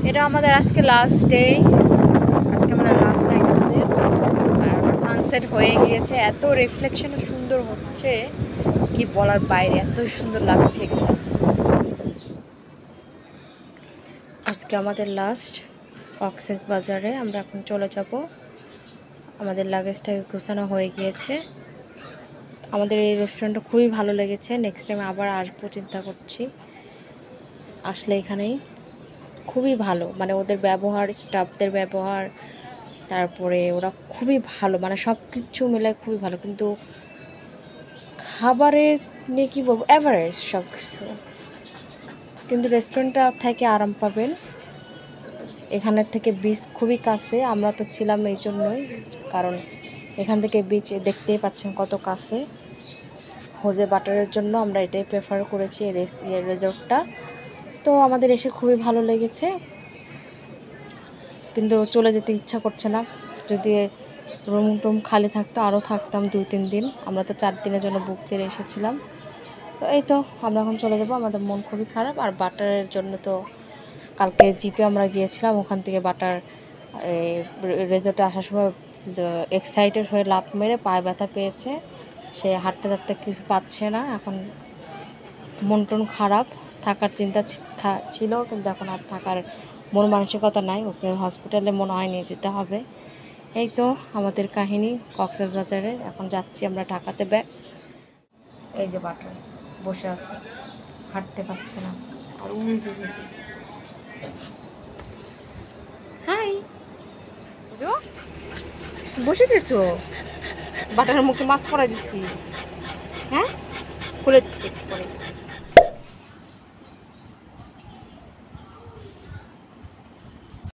এটা আমাদের আজকে লাস্ট ডে, আজকে আমরা লাস্ট নাইট আমাদের। আর সানসেট হয়ে গিয়েছে, এত রিফ্লেকশন সুন্দর হচ্ছে কি বলার বাইরে, এত সুন্দর লাগছে এগুলো। আজকে আমাদের লাস্ট কক্সবাজারে, আমরা এখন চলে যাব। আমাদের লাগেজটা গোছানো হয়ে গিয়েছে। আমাদের এই রেস্টুরেন্টটা খুবই ভালো লেগেছে, নেক্সট টাইম আবার আসবো চিন্তা করছি। আসলে এখানেই খুবই ভালো, মানে ওদের ব্যবহার, স্টাফদের ব্যবহার, তারপরে ওরা খুবই ভালো, মানে সব কিছু মিলে খুবই ভালো। কিন্তু খাবারের নিয়ে কী বলবো, অ্যাভারেজ সব কিছু। কিন্তু রেস্টুরেন্টটা থেকে আরাম পাবেন। এখানের থেকে বিচ খুবই কাছে, আমরা তো ছিলাম এই জন্যই, কারণ এখান থেকে বিচ দেখতেই পাচ্ছেন কত কাছে। হোজে বাটারের জন্য আমরা এটাই প্রেফার করেছি, এই রিসোর্টটা। তো আমাদের এসে খুবই ভালো লেগেছে, কিন্তু চলে যেতে ইচ্ছা করছে না। যদি রুম টুম খালি থাকতো আরও থাকতাম 2-3 দিন। আমরা তো 4 দিনের জন্য বুক দিয়ে এসেছিলাম। তো এই তো আমরা এখন চলে যাব। আমাদের মন খুবই খারাপ। আর বাটারের জন্য তো কালকে জিপে আমরা গিয়েছিলাম, ওখান থেকে বাটার রেজর্টে আসার সময় এক্সাইটেড হয়ে লাফ মেরে পায়ে ব্যথা পেয়েছে। সে হাঁটতে হাঁটতে কিছু পাচ্ছে না, এখন মন টন খারাপ। থাকার চিন্তা ছিল, কিন্তু এখন আর থাকার মন মানসিকতা নাই। ওকে হসপিটালে মনে হয় নিয়ে যেতে হবে। এই তো আমাদের কাহিনী কক্সবাজারে। এখন যাচ্ছি আমরা ঢাকাতে ব্যাক। এই যে বাটার বসে আছে, হাঁটতে পারছে না, আর উলঝে গেছে। হাই জো, বসে গেছো? বাটারের মুখে মাছ পরাই দিচ্ছি, হ্যাঁ খুলে দিচ্ছি একটু পরে।